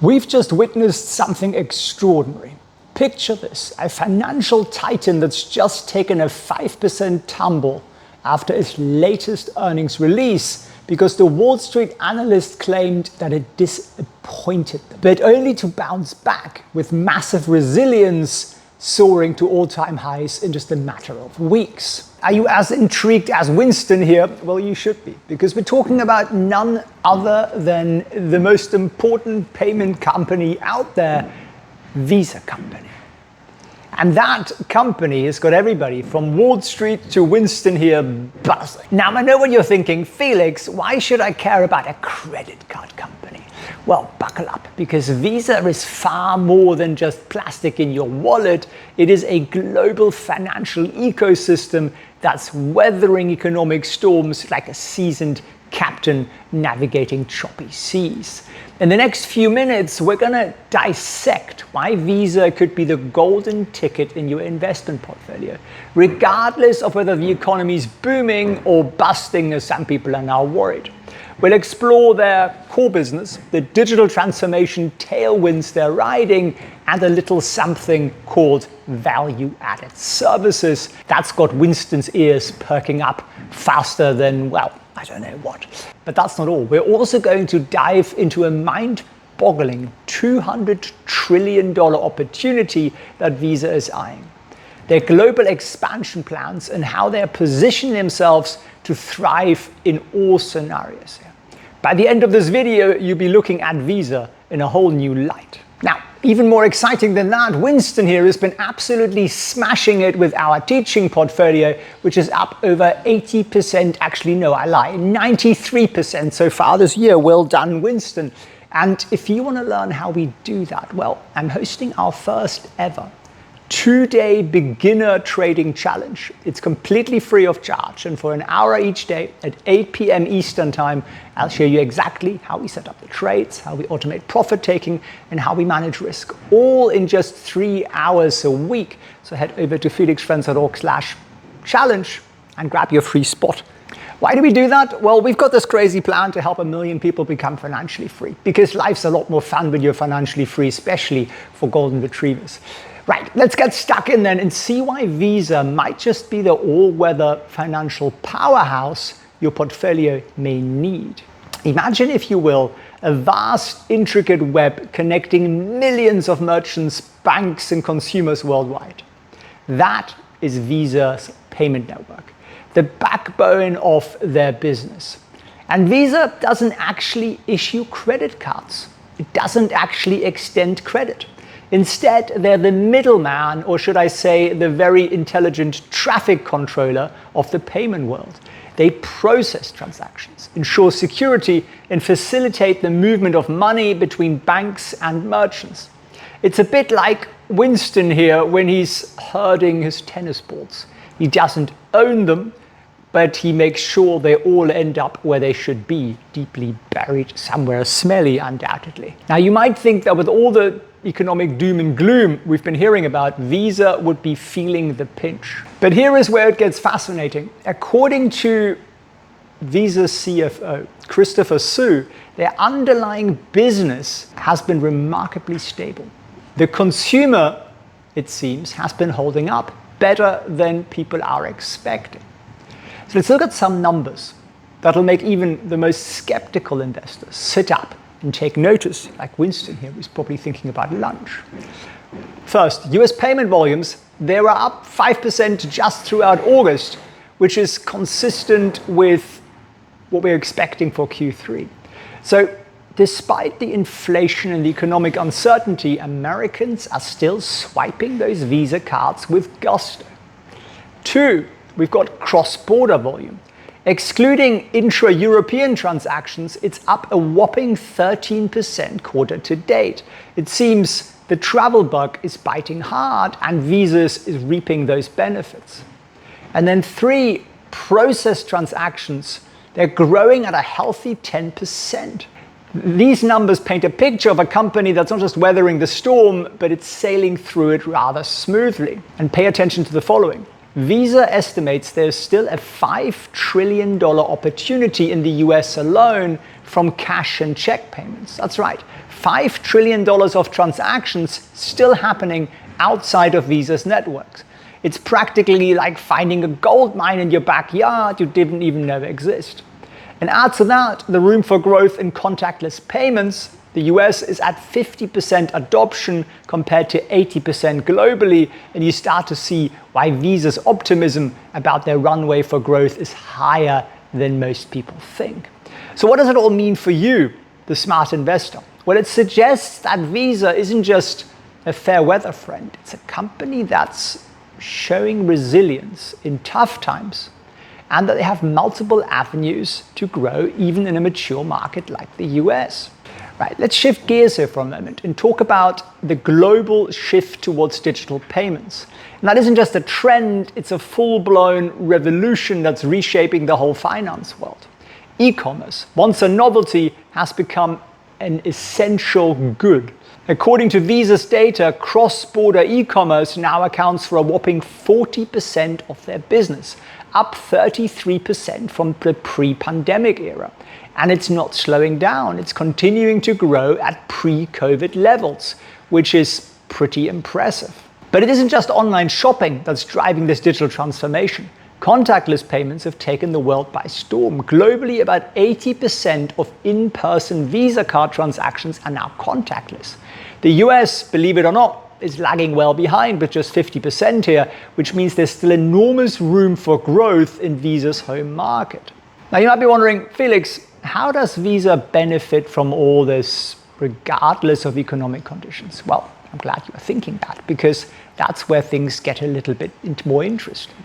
We've just witnessed something extraordinary. Picture this, a financial titan that's just taken a 5% tumble after its latest earnings release because the Wall Street analyst claimed that it disappointed them, but only to bounce back with massive resilience, soaring to all-time highs in just a matter of weeks. Are you as intrigued as Winston here? Well, you should be, because we're talking about none other than the most important payment company out there, Visa Company. And that company has got everybody from Wall Street to Winston here buzzing. Now, I know what you're thinking, Felix, why should I care about a credit card company? Well, buckle up, because Visa is far more than just plastic in your wallet. It is a global financial ecosystem that's weathering economic storms like a seasoned captain navigating choppy seas. In the next few minutes, we're going to dissect why Visa could be the golden ticket in your investment portfolio, regardless of whether the economy is booming or busting, as some people are now worried. We'll explore their core business, the digital transformation tailwinds they're riding, and a little something called value-added services. That's got Winston's ears perking up faster than, well, I don't know what. But that's not all. We're also going to dive into a mind-boggling $200 trillion opportunity that Visa is eyeing, their global expansion plans, and how they're positioning themselves to thrive in all scenarios. By the end of this video, you'll be looking at Visa in a whole new light. Now, even more exciting than that, Winston here has been absolutely smashing it with our teaching portfolio, which is up over 80%. Actually, no, I lie, 93% so far this year. Well done, Winston. And if you want to learn how we do that, well, I'm hosting our first ever 2-day beginner trading challenge. It's completely free of charge, and for an hour each day at 8 p.m. Eastern time, I'll show you exactly how we set up the trades, how we automate profit taking, and how we manage risk, all in just 3 hours a week. So head over to felixfriends.org/challenge and grab your free spot. Why do we do that? Well, we've got this crazy plan to help 1 million people become financially free, because life's a lot more fun when you're financially free, especially for golden retrievers. Right, let's get stuck in then and see why Visa might just be the all-weather financial powerhouse your portfolio may need. Imagine, if you will, a vast, intricate web connecting millions of merchants, banks, and consumers worldwide. That is Visa's payment network, the backbone of their business. And Visa doesn't actually issue credit cards. It doesn't actually extend credit. Instead, they're the middleman, or should I say, the very intelligent traffic controller of the payment world. They process transactions, ensure security, and facilitate the movement of money between banks and merchants. It's a bit like Winston here when he's herding his tennis balls. He doesn't own them, but he makes sure they all end up where they should be, deeply buried somewhere smelly, undoubtedly. Now, you might think that with all the economic doom and gloom we've been hearing about, Visa would be feeling the pinch. But here is where it gets fascinating. According to Visa's CFO, Christopher Su, their underlying business has been remarkably stable. The consumer, it seems, has been holding up better than people are expecting. So let's look at some numbers that'll make even the most skeptical investors sit up and take notice, like Winston here, who's probably thinking about lunch. First, US payment volumes, they were up 5% just throughout August, which is consistent with what we're expecting for Q3. So despite the inflation and the economic uncertainty, Americans are still swiping those Visa cards with gusto. 2, we've got cross-border volume. Excluding intra-European transactions, it's up a whopping 13% quarter to date. It seems the travel bug is biting hard, and Visa is reaping those benefits. And then 3, processed transactions, they're growing at a healthy 10%. These numbers paint a picture of a company that's not just weathering the storm, but it's sailing through it rather smoothly. And pay attention to the following. Visa estimates there's still a $5 trillion opportunity in the US alone from cash and check payments. That's right, $5 trillion of transactions still happening outside of Visa's networks. It's practically like finding a gold mine in your backyard you didn't even know exist. And add to that the room for growth in contactless payments. The US is at 50% adoption compared to 80% globally, and you start to see why Visa's optimism about their runway for growth is higher than most people think. So what does it all mean for you, the smart investor? Well, it suggests that Visa isn't just a fair weather friend. It's a company that's showing resilience in tough times, and that they have multiple avenues to grow even in a mature market like the US. Right, let's shift gears here for a moment and talk about the global shift towards digital payments. And that isn't just a trend, it's a full-blown revolution that's reshaping the whole finance world. E-commerce, once a novelty, has become an essential good. According to Visa's data, cross-border e-commerce now accounts for a whopping 40% of their business, up 33% from the pre-pandemic era. And it's not slowing down. It's continuing to grow at pre-COVID levels, which is pretty impressive. But it isn't just online shopping that's driving this digital transformation. Contactless payments have taken the world by storm. Globally, about 80% of in-person Visa card transactions are now contactless. The US, believe it or not, is lagging well behind with just 50% here, which means there's still enormous room for growth in Visa's home market. Now you might be wondering, Felix, how does Visa benefit from all this regardless of economic conditions? Well, I'm glad you are thinking that, because that's where things get a little bit more interesting.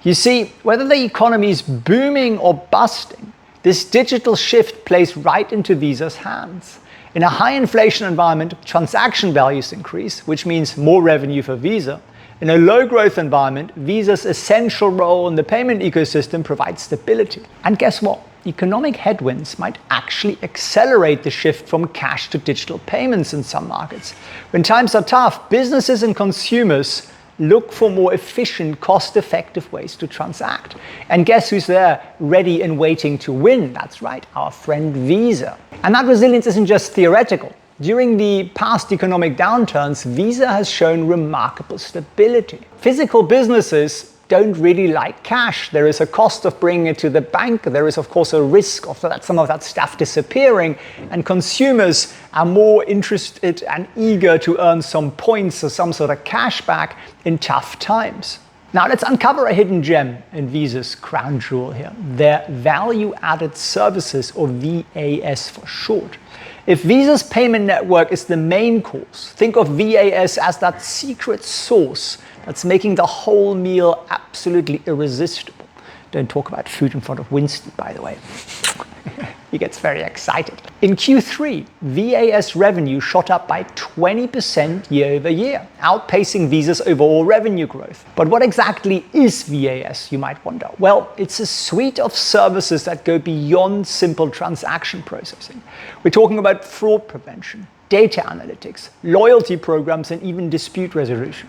You see, whether the economy is booming or busting, this digital shift plays right into Visa's hands. In a high inflation environment, transaction values increase, which means more revenue for Visa. In a low growth environment, Visa's essential role in the payment ecosystem provides stability. And guess what? Economic headwinds might actually accelerate the shift from cash to digital payments in some markets. When times are tough, businesses and consumers look for more efficient, cost-effective ways to transact. And guess who's there, ready and waiting to win? That's right, our friend Visa. And that resilience isn't just theoretical. During the past economic downturns, Visa has shown remarkable stability. Physical businesses don't really like cash. There is a cost of bringing it to the bank. There is, of course, a risk of some of that stuff disappearing. And consumers are more interested and eager to earn some points or some sort of cash back in tough times. Now, let's uncover a hidden gem in Visa's crown jewel here, their value-added services, or VAS for short. If Visa's payment network is the main course, think of VAS as that secret sauce that's making the whole meal absolutely irresistible. Don't talk about food in front of Winston, by the way. He gets very excited. In Q3, VAS revenue shot up by 20% year over year, outpacing Visa's overall revenue growth. But what exactly is VAS, you might wonder? Well, it's a suite of services that go beyond simple transaction processing. We're talking about fraud prevention, data analytics, loyalty programs, and even dispute resolution.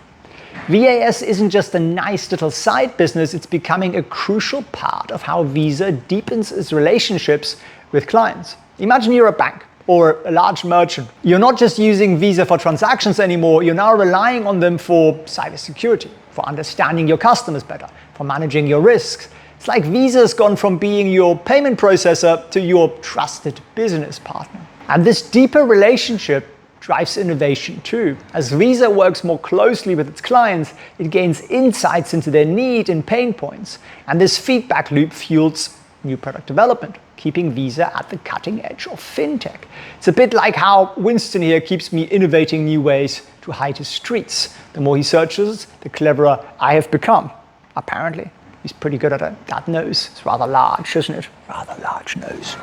VAS isn't just a nice little side business, it's becoming a crucial part of how Visa deepens its relationships with clients. Imagine you're a bank or a large merchant. You're not just using Visa for transactions anymore, you're now relying on them for cybersecurity, for understanding your customers better, for managing your risks. It's like Visa's gone from being your payment processor to your trusted business partner. And this deeper relationship drives innovation too. As Visa works more closely with its clients, it gains insights into their need and pain points. And this feedback loop fuels new product development, keeping Visa at the cutting edge of fintech. It's a bit like how Winston here keeps me innovating new ways to hide his streets. The more he searches, the cleverer I have become. Apparently, he's pretty good at it. That nose is rather large, isn't it? Rather large nose.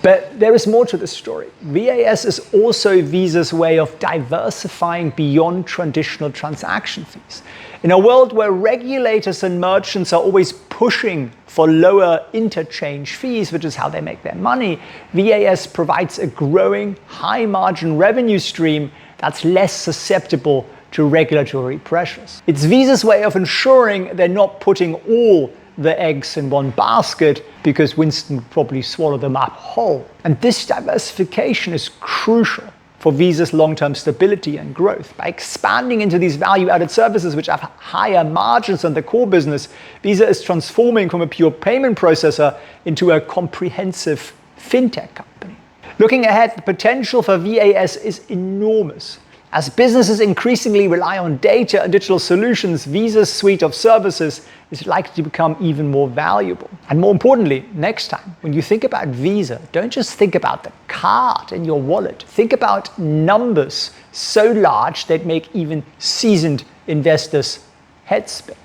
But there is more to this story. VAS is also Visa's way of diversifying beyond traditional transaction fees. In a world where regulators and merchants are always pushing for lower interchange fees, which is how they make their money, VAS provides a growing, high-margin revenue stream that's less susceptible to regulatory pressures. It's Visa's way of ensuring they're not putting all the eggs in one basket, because Winston would probably swallow them up whole. And this diversification is crucial for Visa's long-term stability and growth. By expanding into these value-added services which have higher margins than the core business, Visa is transforming from a pure payment processor into a comprehensive fintech company. Looking ahead, the potential for VAS is enormous. As businesses increasingly rely on data and digital solutions, Visa's suite of services is likely to become even more valuable. And more importantly, next time, when you think about Visa, don't just think about the card in your wallet. Think about numbers so large that make even seasoned investors head spin.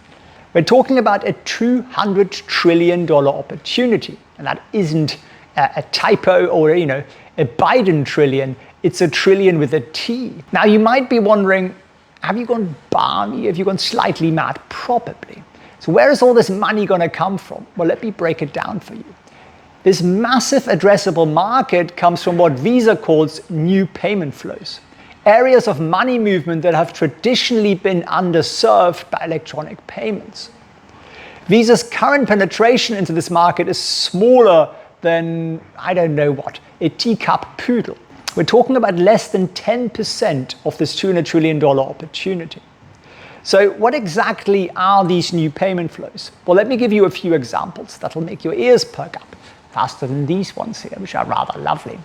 We're talking about a $200 trillion opportunity, and that isn't a typo or a Biden trillion. It's a trillion with a T. Now you might be wondering, have you gone balmy? Have you gone slightly mad? Probably. So where is all this money going to come from? Well, let me break it down for you. This massive addressable market comes from what Visa calls new payment flows, areas of money movement that have traditionally been underserved by electronic payments. Visa's current penetration into this market is smaller than, I don't know what, a teacup poodle. We're talking about less than 10% of this $200 trillion opportunity. So what exactly are these new payment flows? Well, let me give you a few examples that'll make your ears perk up faster than these ones here, which are rather lovely.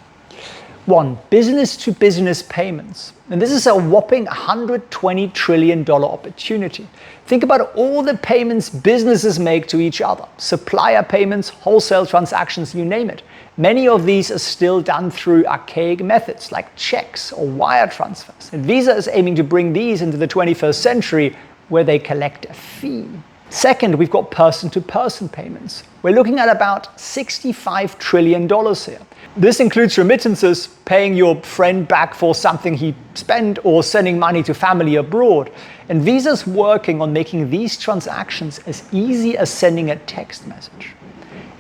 1, business-to-business payments. And this is a whopping $120 trillion opportunity. Think about all the payments businesses make to each other. Supplier payments, wholesale transactions, you name it. Many of these are still done through archaic methods like checks or wire transfers. And Visa is aiming to bring these into the 21st century where they collect a fee. Second, we've got person-to-person payments. We're looking at about $65 trillion here. This includes remittances, paying your friend back for something he spent, or sending money to family abroad. And Visa's working on making these transactions as easy as sending a text message.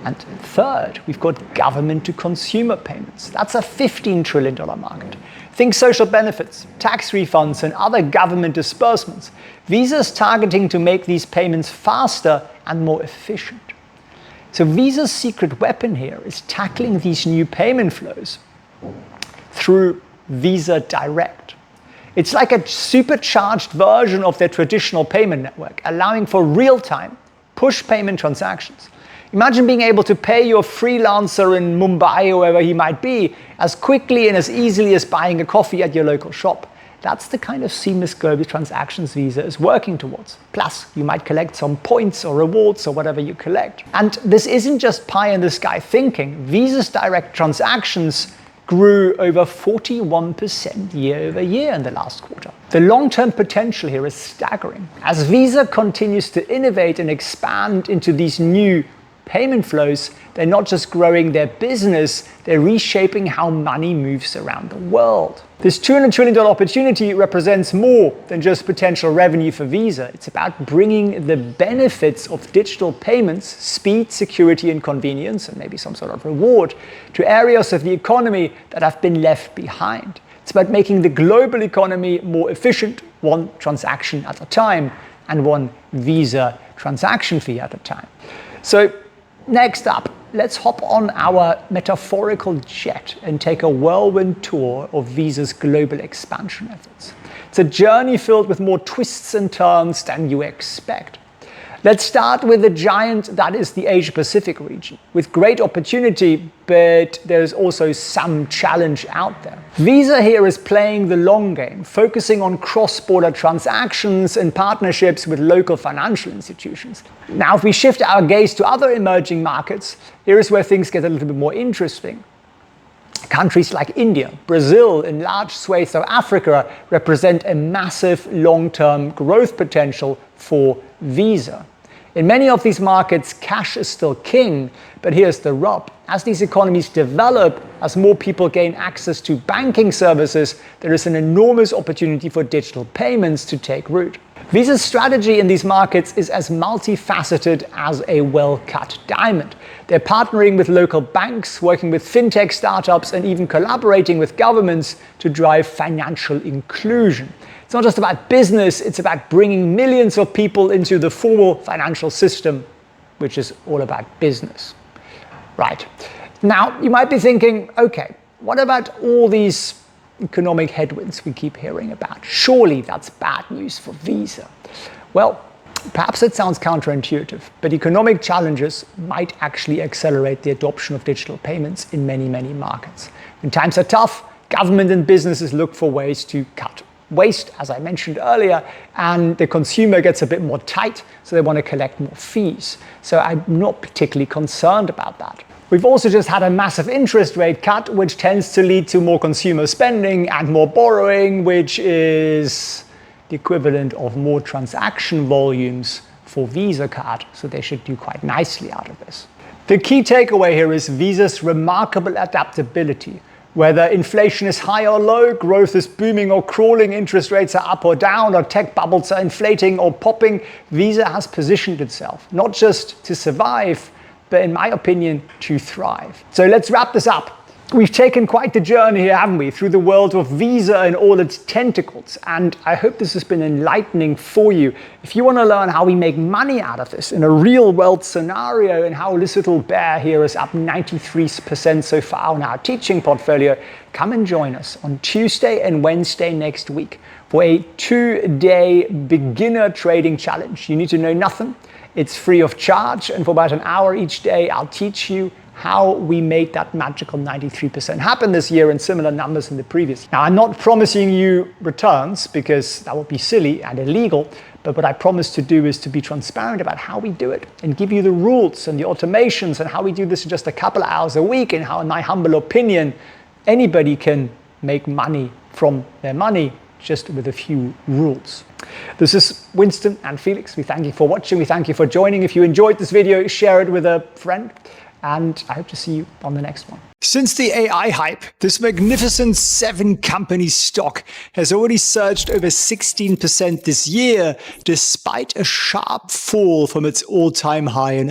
And third, we've got government-to-consumer payments. That's a $15 trillion market. Think social benefits, tax refunds, and other government disbursements. Visa is targeting to make these payments faster and more efficient. So Visa's secret weapon here is tackling these new payment flows through Visa Direct. It's like a supercharged version of their traditional payment network, allowing for real-time push payment transactions. Imagine being able to pay your freelancer in Mumbai or wherever he might be as quickly and as easily as buying a coffee at your local shop. That's the kind of seamless global transactions Visa is working towards. Plus, you might collect some points or rewards or whatever you collect. And this isn't just pie-in-the-sky thinking. Visa's direct transactions grew over 41% year over year in the last quarter. The long-term potential here is staggering. As Visa continues to innovate and expand into these new payment flows, they're not just growing their business, they're reshaping how money moves around the world. This $200 trillion opportunity represents more than just potential revenue for Visa. It's about bringing the benefits of digital payments, speed, security, and convenience, and maybe some sort of reward, to areas of the economy that have been left behind. It's about making the global economy more efficient, one transaction at a time, and one Visa transaction fee at a time. So, next up, let's hop on our metaphorical jet and take a whirlwind tour of Visa's global expansion efforts. It's a journey filled with more twists and turns than you expect. Let's start with the giant that is the Asia-Pacific region, with great opportunity, but there's also some challenge out there. Visa here is playing the long game, focusing on cross-border transactions and partnerships with local financial institutions. Now, if we shift our gaze to other emerging markets, here is where things get a little bit more interesting. Countries like India, Brazil, and large swathes of Africa represent a massive long-term growth potential for Visa. In many of these markets, cash is still king, but here's the rub. As these economies develop, as more people gain access to banking services, there is an enormous opportunity for digital payments to take root. Visa's strategy in these markets is as multifaceted as a well-cut diamond. They're partnering with local banks, working with fintech startups, and even collaborating with governments to drive financial inclusion. It's not just about business, it's about bringing millions of people into the formal financial system, which is all about business. Right. Now, you might be thinking, okay, what about all these economic headwinds we keep hearing about? Surely that's bad news for Visa. Well, perhaps it sounds counterintuitive, but economic challenges might actually accelerate the adoption of digital payments in many, many markets. When times are tough, government and businesses look for ways to cut waste, as I mentioned earlier, and the consumer gets a bit more tight, so they want to collect more fees. So I'm not particularly concerned about that. We've also just had a massive interest rate cut, which tends to lead to more consumer spending and more borrowing, which is the equivalent of more transaction volumes for Visa card, so they should do quite nicely out of this. The key takeaway here is Visa's remarkable adaptability. Whether inflation is high or low, growth is booming or crawling, interest rates are up or down, or tech bubbles are inflating or popping, Visa has positioned itself, not just to survive, but in my opinion, to thrive. So let's wrap this up. We've taken quite the journey here, haven't we, through the world of Visa and all its tentacles, and I hope this has been enlightening for you. If you want to learn how we make money out of this in a real-world scenario and how this little bear here is up 93% so far on our teaching portfolio, come and join us on Tuesday and Wednesday next week for a 2-day beginner trading challenge. You need to know nothing. It's free of charge, and for about an hour each day, I'll teach you how we made that magical 93% happen this year and similar numbers in the previous. Now, I'm not promising you returns because that would be silly and illegal, but what I promise to do is to be transparent about how we do it and give you the rules and the automations and how we do this in just a couple of hours a week, and how, in my humble opinion, anybody can make money from their money just with a few rules. This is Winston and Felix. We thank you for watching. We thank you for joining. If you enjoyed this video, share it with a friend. And I hope to see you on the next one. Since the AI hype, this magnificent 7-company stock has already surged over 16% this year, despite a sharp fall from its all-time high in